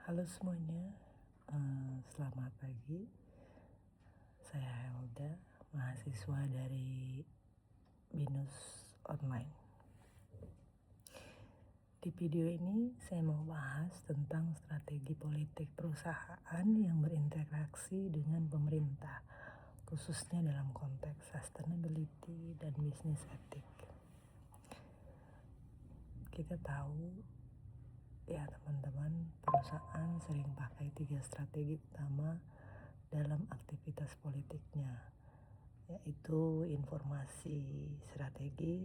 Halo semuanya, selamat pagi. Saya Helda, mahasiswa dari BINUS Online. Di video ini saya mau bahas tentang strategi politik perusahaan yang berinteraksi dengan pemerintah, khususnya dalam konteks sustainability dan bisnis etik. Kita tahu ya teman-teman, perusahaan sering pakai 3 strategi utama dalam aktivitas politiknya, yaitu informasi strategi,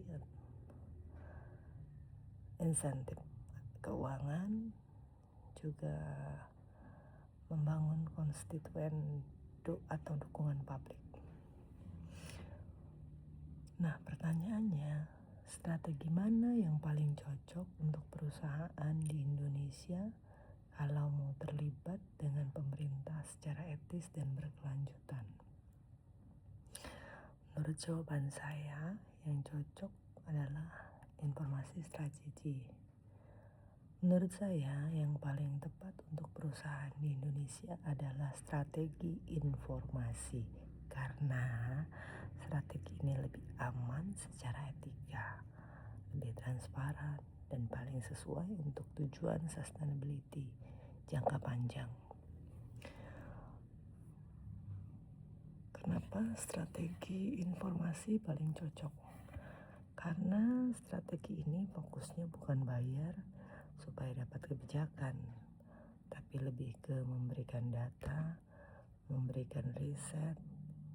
insentif keuangan, juga membangun konstituen atau dukungan publik. Nah, pertanyaannya, strategi mana yang paling cocok untuk perusahaan di Indonesia kalau mau terlibat dengan pemerintah secara etis dan berkelanjutan? Menurut jawaban saya, yang cocok adalah informasi strategi. Menurut saya, yang paling tepat untuk perusahaan di Indonesia adalah strategi informasi, karena strategi ini lebih aman secara etika, lebih transparan, dan paling sesuai untuk tujuan sustainability jangka panjang. Kenapa strategi informasi paling cocok? Karena strategi ini fokusnya bukan bayar supaya dapat kebijakan, tapi lebih ke memberikan data, memberikan riset,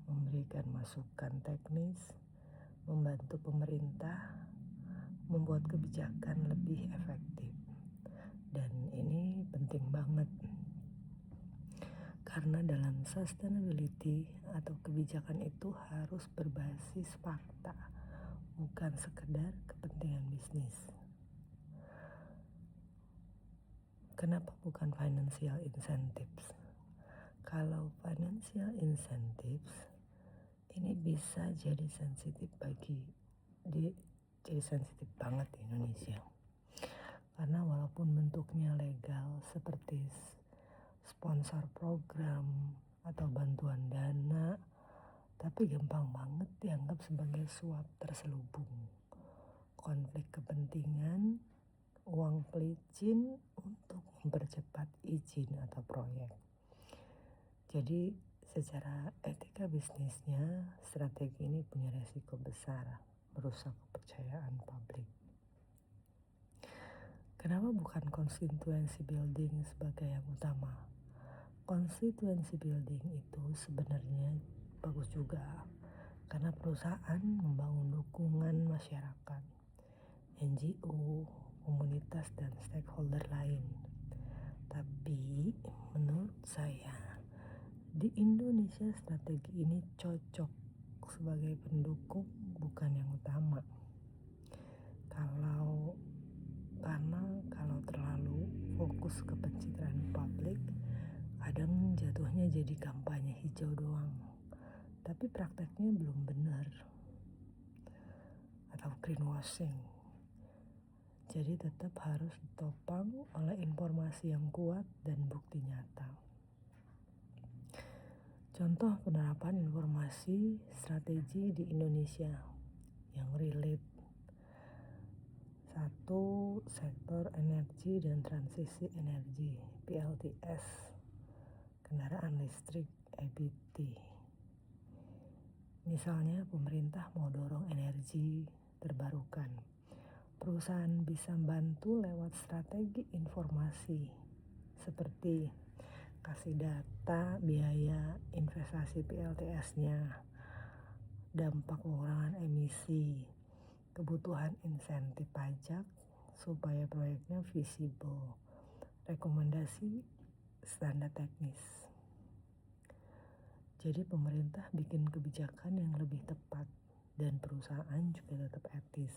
memberikan masukan teknis, membantu pemerintah membuat kebijakan lebih efektif. Dan ini penting banget, karena dalam sustainability atau kebijakan itu harus berbasis fakta, bukan sekedar kepentingan bisnis. Kenapa bukan financial incentives? Kalau financial incentives ini bisa jadi sensitif jadi sensitif banget di Indonesia. Karena walaupun bentuknya legal seperti sponsor program atau bantuan dana, tapi gampang banget dianggap sebagai suap terselubung, konflik kepentingan, uang pelicin untuk mempercepat izin atau proyek. Jadi secara etika bisnisnya, strategi ini punya resiko besar merusak kepercayaan publik. Kenapa bukan constituency building sebagai yang utama? Constituency building itu sebenarnya bagus juga, karena perusahaan membangun dukungan masyarakat, NGO, komunitas, dan stakeholder lain. Tapi menurut saya, di Indonesia strategi ini cocok sebagai pendukung, bukan yang utama. Karena kalau terlalu fokus ke pencitraan publik, kadang jatuhnya jadi kampanye hijau doang, tapi prakteknya belum benar, atau greenwashing. Jadi tetap harus ditopang oleh informasi yang kuat dan bukti nyata. Contoh penerapan informasi strategi di Indonesia yang relate. 1. Sektor energi dan transisi energi, PLTS, kendaraan listrik, EBT. Misalnya pemerintah mau dorong energi terbarukan, perusahaan bisa bantu lewat strategi informasi seperti kasih data biaya investasi PLTS-nya, dampak pengurangan emisi, kebutuhan insentif pajak supaya proyeknya visible, rekomendasi standar teknis. Jadi pemerintah bikin kebijakan yang lebih tepat dan perusahaan juga tetap etis.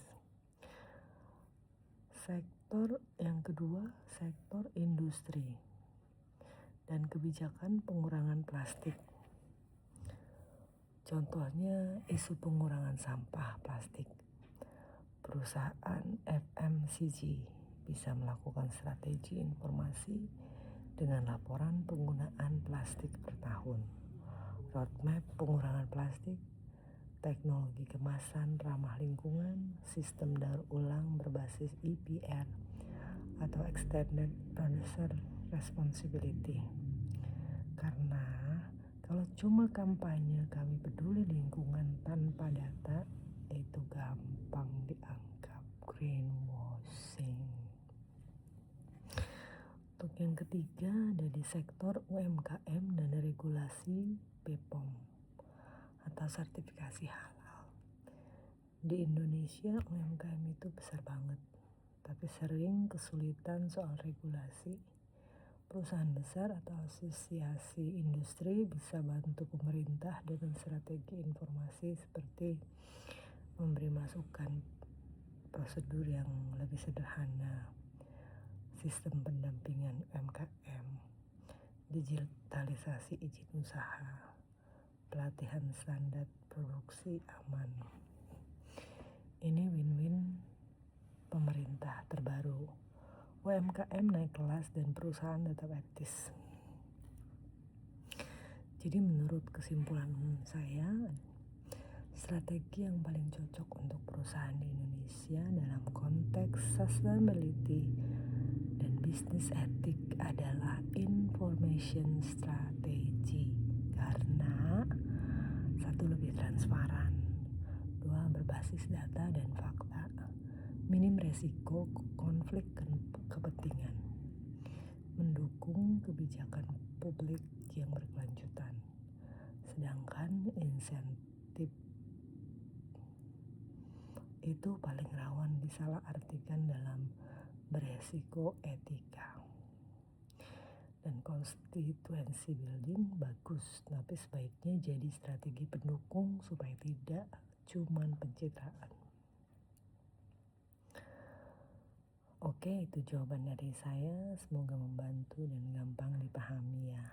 Sektor yang kedua, sektor industri dan kebijakan pengurangan plastik. Contohnya isu pengurangan sampah plastik. Perusahaan FMCG bisa melakukan strategi informasi dengan laporan penggunaan plastik per tahun, roadmap pengurangan plastik, teknologi kemasan ramah lingkungan, sistem daur ulang berbasis EPR atau Extended Producer Responsibility. Karena kalau cuma kampanye kami peduli lingkungan tanpa data, itu gampang dianggap greenwashing. Untuk yang ketiga, dari sektor UMKM dan regulasi BPOM atau sertifikasi halal. Di Indonesia UMKM itu besar banget, tapi sering kesulitan soal regulasi. Perusahaan besar atau asosiasi industri bisa bantu pemerintah dengan strategi informasi seperti memberi masukan prosedur yang lebih sederhana, sistem pendampingan UMKM, digitalisasi izin usaha, pelatihan standar produksi aman. Ini win-win pemerintah terbaru. UMKM naik kelas dan perusahaan tetap etis. Jadi menurut kesimpulan saya, strategi yang paling cocok untuk perusahaan di Indonesia dalam konteks sustainability dan bisnis etik adalah information strategy. Karena satu, lebih transparan, dua, berbasis data dan fakta, minim resiko konflik kepentingan, mendukung kebijakan publik yang berkelanjutan, sedangkan insentif itu paling rawan disalahartikan dalam beresiko etika. Dan constituency building bagus, tapi sebaiknya jadi strategi pendukung supaya tidak cuman pencitraan. Oke, itu jawaban dari saya. Semoga membantu dan gampang dipahami ya.